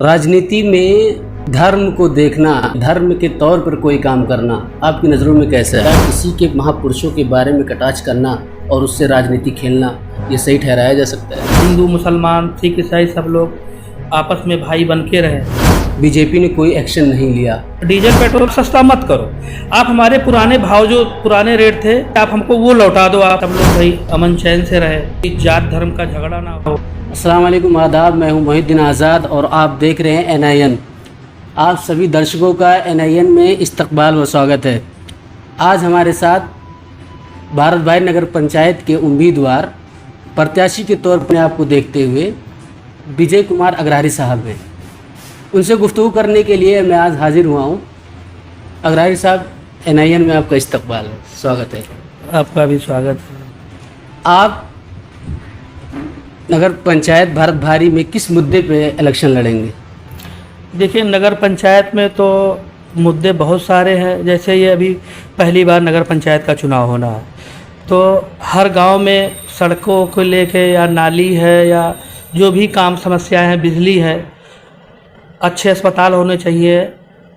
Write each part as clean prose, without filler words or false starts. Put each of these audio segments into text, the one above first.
राजनीति में धर्म को देखना, धर्म के तौर पर कोई काम करना आपकी नज़रों में कैसा है? किसी के महापुरुषों के बारे में कटाक्ष करना और उससे राजनीति खेलना ये सही ठहराया जा सकता है? हिंदू मुसलमान सिख ईसाई सब लोग आपस में भाई बन के रहे। बीजेपी ने कोई एक्शन नहीं लिया। डीजल पेट्रोल सस्ता मत करो, आप हमारे पुराने भाव जो पुराने रेट थे आप हमको वो लौटा दो। आप सब लोग भाई अमन चैन से रहे, जात धर्म का झगड़ा ना हो। अस्सलाम वालेकुम, आदाब। मैं हूं मोहिउद्दीन आज़ाद और आप देख रहे हैं NIN। आप सभी दर्शकों का NIN में इस्तकबाल व स्वागत है। आज हमारे साथ भारत भाई नगर पंचायत के उम्मीदवार प्रत्याशी के तौर पर आपको देखते हुए विजय कुमार अग्रहारी साहब हैं। उनसे गुफ्तगू करने के लिए मैं आज हाजिर हुआ हूँ। अग्रहारी साहब, NIN में आपका इस्तकबाल है, स्वागत है। आपका भी स्वागत है। आप नगर पंचायत भारत भारी में किस मुद्दे पे इलेक्शन लड़ेंगे? देखिए, नगर पंचायत में तो मुद्दे बहुत सारे हैं। जैसे ये अभी पहली बार नगर पंचायत का चुनाव होना है, तो हर गांव में सड़कों को लेके या नाली है या जो भी काम समस्याएं हैं, बिजली है, अच्छे अस्पताल होने चाहिए,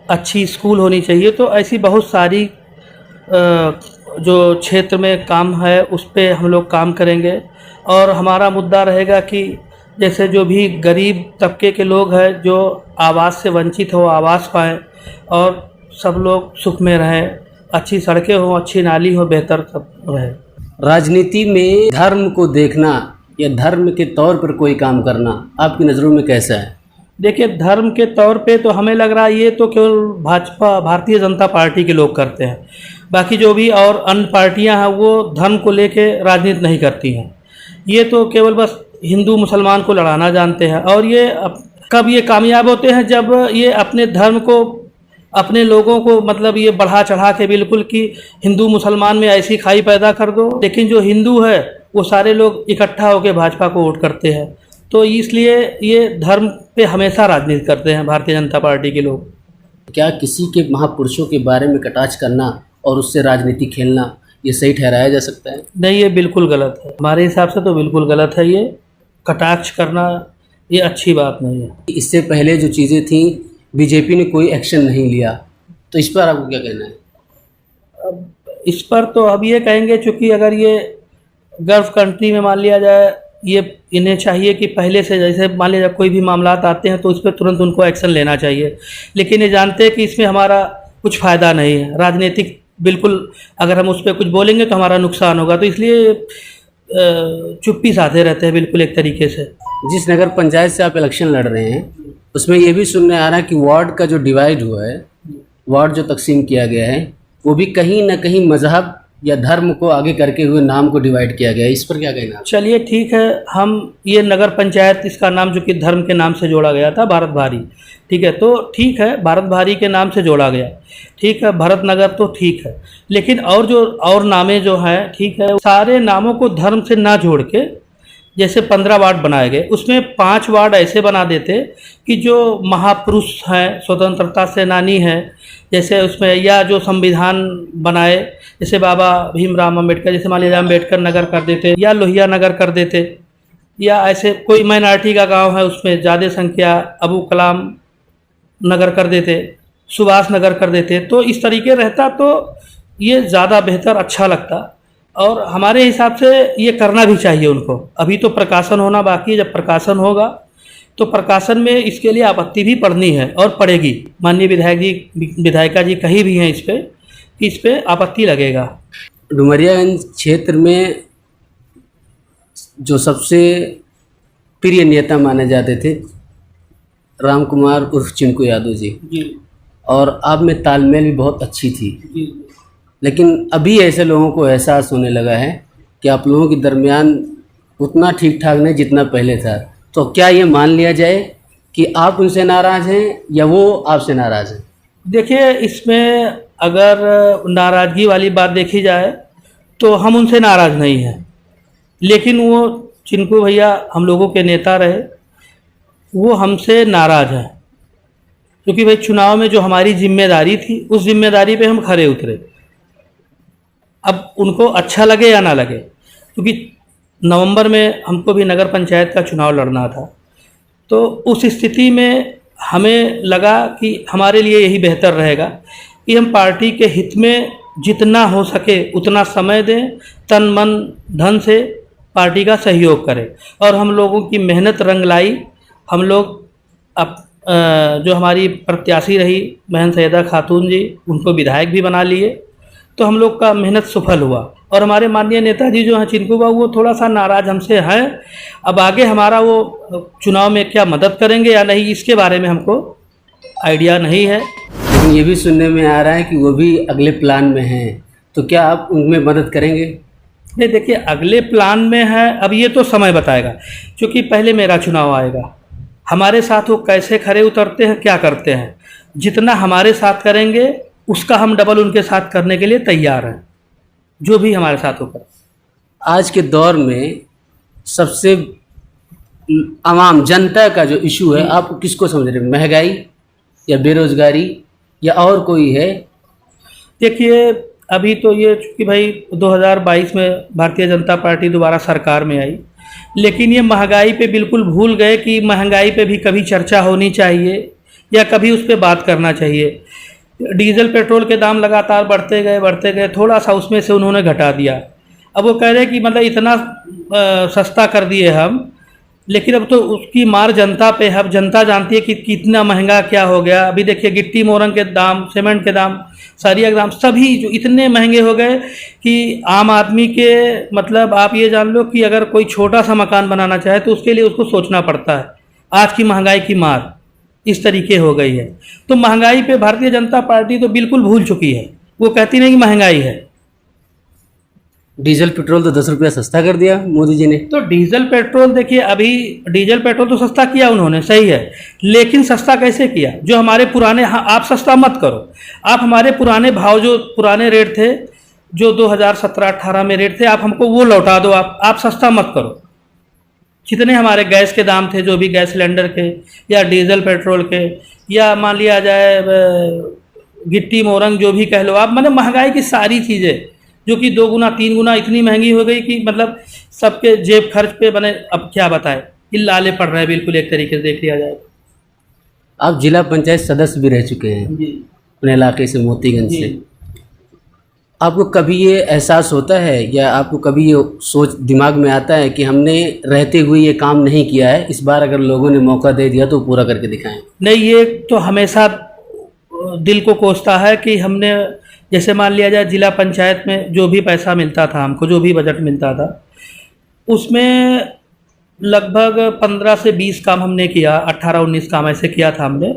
अच्छी स्कूल होनी चाहिए। तो ऐसी बहुत सारी जो क्षेत्र में काम है उस पर हम लोग काम करेंगे। और हमारा मुद्दा रहेगा कि जैसे जो भी गरीब तबके के लोग हैं जो आवास से वंचित हो, आवास पाएँ और सब लोग सुख में रहें, अच्छी सड़कें हों, अच्छी नाली हो, बेहतर सब रहे। राजनीति में धर्म को देखना या धर्म के तौर पर कोई काम करना आपकी नज़रों में कैसा है? देखिए, धर्म के तौर पे तो हमें लग रहा है ये तो केवल भाजपा भारतीय जनता पार्टी के लोग करते हैं। बाकी जो भी और अन्य पार्टियां हैं वो धर्म को लेके राजनीति नहीं करती हैं। ये तो केवल बस हिंदू मुसलमान को लड़ाना जानते हैं। और ये कब ये कामयाब होते हैं जब ये अपने धर्म को, अपने लोगों को मतलब ये बढ़ा चढ़ा के बिल्कुल कि हिंदू मुसलमान में ऐसी खाई पैदा कर दो। लेकिन जो हिंदू है वो सारे लोग इकट्ठा होकर भाजपा को वोट करते हैं। तो इसलिए ये धर्म पे हमेशा राजनीति करते हैं भारतीय जनता पार्टी के लोग। क्या किसी के महापुरुषों के बारे में कटाक्ष करना और उससे राजनीति खेलना ये सही ठहराया जा सकता है? नहीं, ये बिल्कुल गलत है। हमारे हिसाब से तो बिल्कुल गलत है। ये कटाक्ष करना ये अच्छी बात नहीं है। इससे पहले जो चीज़ें थी बीजेपी ने कोई एक्शन नहीं लिया, तो इस पर आपको क्या कहना है? अब इस पर तो अब ये कहेंगे, चूँकि अगर ये गल्फ कंट्री में मान लिया जाए, ये इन्हें चाहिए कि पहले से जैसे मान लिया जाए कोई भी मामला आते हैं तो उस पर तुरंत उनको एक्शन लेना चाहिए। लेकिन ये जानते हैं कि इसमें हमारा कुछ फ़ायदा नहीं है। राजनीतिक बिल्कुल अगर हम उस पर कुछ बोलेंगे तो हमारा नुकसान होगा, तो इसलिए चुप्पी साधे रहते हैं बिल्कुल एक तरीके से। जिस नगर पंचायत से आप इलेक्शन लड़ रहे हैं उसमें ये भी सुनने आ रहा है कि वार्ड का जो डिवाइड हुआ है, वार्ड जो तकसीम किया गया है, वो भी कहीं ना कहीं मजहब या धर्म को आगे करके हुए नाम को डिवाइड किया गया है। इस पर क्या कहना है? चलिए ठीक है, हम ये नगर पंचायत, इसका नाम जो कि धर्म के नाम से जोड़ा गया था, भारत भारी, ठीक है, तो ठीक है, भारत भारी के नाम से जोड़ा गया, ठीक है, भरत नगर तो ठीक है। लेकिन और जो और नामे जो हैं, ठीक है, सारे नामों को धर्म से ना जोड़ के जैसे 15 वार्ड बनाए गए, उसमें 5 वार्ड ऐसे बना देते कि जो महापुरुष हैं, स्वतंत्रता सेनानी हैं, जैसे उसमें, या जो संविधान बनाए, जैसे बाबा भीमराव अम्बेडकर, जैसे मान लीजिए अम्बेडकर नगर कर देते या लोहिया नगर कर देते, या ऐसे कोई माइनॉरिटी का गांव है उसमें ज़्यादा संख्या, अबू कलाम नगर कर देते, सुभाष नगर कर देते। तो इस तरीके रहता तो ये ज़्यादा बेहतर, अच्छा लगता। और हमारे हिसाब से ये करना भी चाहिए उनको। अभी तो प्रकाशन होना बाकी है, जब प्रकाशन होगा तो प्रकाशन में इसके लिए आपत्ति भी पड़नी है और पड़ेगी। माननीय विधायिका जी कहीं भी हैं इस पर कि इस पर आपत्ति लगेगा। डुमरियागंज क्षेत्र में जो सबसे प्रिय नेता माने जाते थे राम कुमार उर्फ चिंकू यादव जी, और आप में तालमेल भी बहुत अच्छी थी। लेकिन अभी ऐसे लोगों को एहसास होने लगा है कि आप लोगों के दरमियान उतना ठीक ठाक नहीं जितना पहले था। तो क्या ये मान लिया जाए कि आप उनसे नाराज़ हैं या वो आपसे नाराज़ हैं? देखिए, इसमें अगर नाराज़गी वाली बात देखी जाए तो हम उनसे नाराज़ नहीं हैं। लेकिन वो चिंकू भैया हम लोगों के नेता रहे, वो हमसे नाराज़ हैं क्योंकि भाई चुनाव में जो हमारी जिम्मेदारी थी उस जिम्मेदारी पे हम खरे उतरे। अब उनको अच्छा लगे या ना लगे, क्योंकि नवंबर में हमको भी नगर पंचायत का चुनाव लड़ना था, तो उस स्थिति में हमें लगा कि हमारे लिए यही बेहतर रहेगा कि हम पार्टी के हित में जितना हो सके उतना समय दें, तन मन धन से पार्टी का सहयोग करें। और हम लोगों की मेहनत रंग लाई। हम लोग जो हमारी प्रत्याशी रही बहन सैयदा खातून जी, उनको विधायक भी बना लिए। तो हम लोग का मेहनत सफल हुआ। और हमारे माननीय नेताजी जो हैं चिंकू बाबू, वो थोड़ा सा नाराज़ हमसे हैं। अब आगे हमारा वो चुनाव में क्या मदद करेंगे या नहीं, इसके बारे में हमको आइडिया नहीं है। लेकिन ये भी सुनने में आ रहा है कि वो भी अगले प्लान में हैं, तो क्या आप उनमें मदद करेंगे? नहीं, देखिए, अगले प्लान में है, अब ये तो समय बताएगा, क्योंकि पहले मेरा चुनाव आएगा। हमारे साथ वो कैसे खरे उतरते हैं, क्या करते हैं। जितना हमारे साथ करेंगे उसका हम डबल उनके साथ करने के लिए तैयार हैं, जो भी हमारे साथ होकर। आज के दौर में सबसे आवाम जनता का जो इशू है, आप किसको समझ रहे हैं? महंगाई या बेरोजगारी या और कोई है? देखिए, अभी तो ये चूँकि भाई 2022 में भारतीय जनता पार्टी दोबारा सरकार में आई, लेकिन ये महंगाई पे बिल्कुल भूल गए कि महंगाई पे भी कभी चर्चा होनी चाहिए या कभी उस पर बात करना चाहिए। डीजल पेट्रोल के दाम लगातार बढ़ते गए, थोड़ा सा उसमें से उन्होंने घटा दिया। अब वो कह रहे हैं कि मतलब इतना सस्ता कर दिए हम, लेकिन अब तो उसकी मार जनता पे है। अब जनता जानती है कि कितना महंगा क्या हो गया। अभी देखिए, गिट्टी मोरंग के दाम, सीमेंट के दाम, सरिया के दाम, सभी जो इतने महंगे हो गए कि आम आदमी के, मतलब आप ये जान लो कि अगर कोई छोटा सा मकान बनाना चाहे तो उसके लिए उसको सोचना पड़ता है। आज की महंगाई की मार इस तरीके हो गई है। तो महंगाई पे भारतीय जनता पार्टी तो बिल्कुल भूल चुकी है। वो कहती नहीं कि महंगाई है। डीजल पेट्रोल तो 10 रुपया सस्ता कर दिया मोदी जी ने। तो डीजल पेट्रोल, देखिए, अभी डीजल पेट्रोल तो सस्ता किया उन्होंने, सही है, लेकिन सस्ता कैसे किया? जो हमारे पुराने, हाँ, आप सस्ता मत करो, आप हमारे पुराने भाव, जो पुराने रेट थे, जो 2017-18 में रेट थे, आप हमको वो लौटा दो। आप सस्ता मत करो। जितने हमारे गैस के दाम थे, जो भी गैस सिलेंडर के या डीजल पेट्रोल के, या मान लिया जाए गिट्टी मोरंग, जो भी कह लो आप, मतलब महंगाई की सारी चीज़ें जो कि 2 गुना 3 गुना इतनी महंगी हो गई कि मतलब सबके जेब खर्च पे बने। अब क्या बताएं, इल्लाले पड़ रहे हैं बिल्कुल, एक तरीके से देख लिया जाए। आप जिला पंचायत सदस्य भी रह चुके हैं अपने इलाके से, मोतीगंज से। आपको कभी ये एहसास होता है या आपको कभी ये सोच दिमाग में आता है कि हमने रहते हुए ये काम नहीं किया है, इस बार अगर लोगों ने मौका दे दिया तो पूरा करके दिखाएं? नहीं, ये तो हमेशा दिल को कोसता है कि हमने, जैसे मान लिया जाए जिला पंचायत में जो भी पैसा मिलता था हमको, जो भी बजट मिलता था, उसमें लगभग 15 से 20 काम हमने किया, 18-19 काम ऐसे किया था हमने।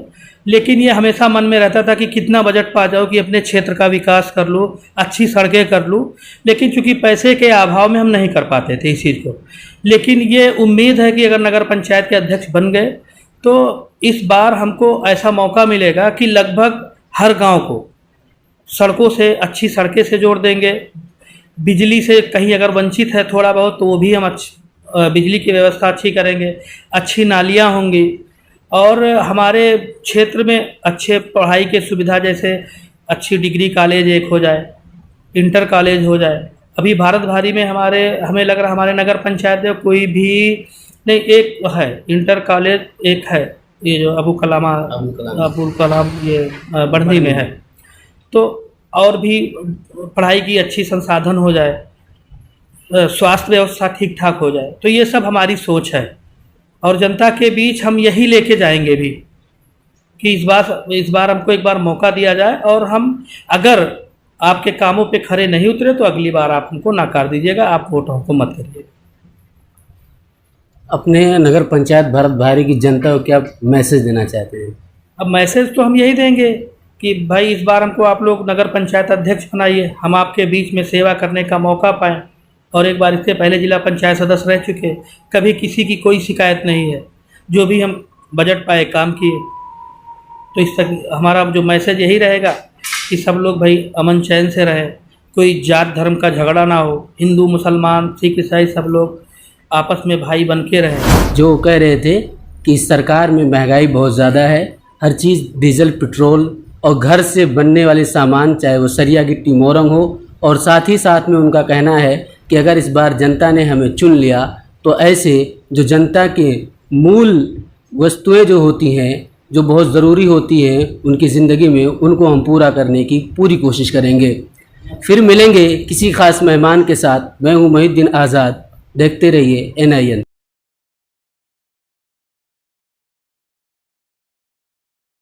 लेकिन ये हमेशा मन में रहता था कि कितना बजट पा जाओ कि अपने क्षेत्र का विकास कर लूँ, अच्छी सड़कें कर लूँ। लेकिन चूंकि पैसे के अभाव में हम नहीं कर पाते थे इस चीज़ को। लेकिन ये उम्मीद है कि अगर नगर पंचायत के अध्यक्ष बन गए तो इस बार हमको ऐसा मौका मिलेगा कि लगभग हर गांव को सड़कों से, अच्छी सड़कें से जोड़ देंगे। बिजली से कहीं अगर वंचित है थोड़ा बहुत, तो वो भी हम बिजली की व्यवस्था अच्छी करेंगे। अच्छी नालियाँ होंगी और हमारे क्षेत्र में अच्छे पढ़ाई के सुविधा, जैसे अच्छी डिग्री कॉलेज एक हो जाए, इंटर कॉलेज हो जाए। अभी भारत भारी में हमें लग रहा हमारे नगर पंचायत में कोई भी नहीं, एक है इंटर कॉलेज, एक है ये जो अबुल कलाम ये बढ़नी में है। तो और भी पढ़ाई की अच्छी संसाधन हो जाए, स्वास्थ्य व्यवस्था ठीक ठाक हो जाए, तो ये सब हमारी सोच है। और जनता के बीच हम यही लेके जाएंगे भी कि इस बार हमको एक बार मौका दिया जाए, और हम अगर आपके कामों पे खरे नहीं उतरे तो अगली बार आप हमको नकार दीजिएगा, आप वोट हमको मत करिएगा। अपने नगर पंचायत भारत भारी की जनता को क्या मैसेज देना चाहते हैं? अब मैसेज तो हम यही देंगे कि भाई इस बार हमको आप लोग नगर पंचायत अध्यक्ष बनाइए, हम आपके बीच में सेवा करने का मौका पाएँ। और एक बार इससे पहले जिला पंचायत सदस्य रह चुके, कभी किसी की कोई शिकायत नहीं है, जो भी हम बजट पाए काम किए। तो इस तक हमारा जो मैसेज यही रहेगा कि सब लोग भाई अमन चैन से रहें, कोई जात धर्म का झगड़ा ना हो, हिंदू मुसलमान सिख ईसाई सब लोग आपस में भाई बन के रहें। जो कह रहे थे कि इस सरकार में महंगाई बहुत ज़्यादा है, हर चीज़ डीजल पेट्रोल और घर से बनने वाले सामान, चाहे वो सरिया गिट्टी मोरंग हो, और साथ ही साथ में उनका कहना है कि अगर इस बार जनता ने हमें चुन लिया तो ऐसे जो जनता के मूल वस्तुएं जो होती हैं जो बहुत ज़रूरी होती हैं उनकी ज़िंदगी में, उनको हम पूरा करने की पूरी कोशिश करेंगे। फिर मिलेंगे किसी ख़ास मेहमान के साथ। मैं हूँ मोहिउद्दीन आज़ाद। देखते रहिए NIN।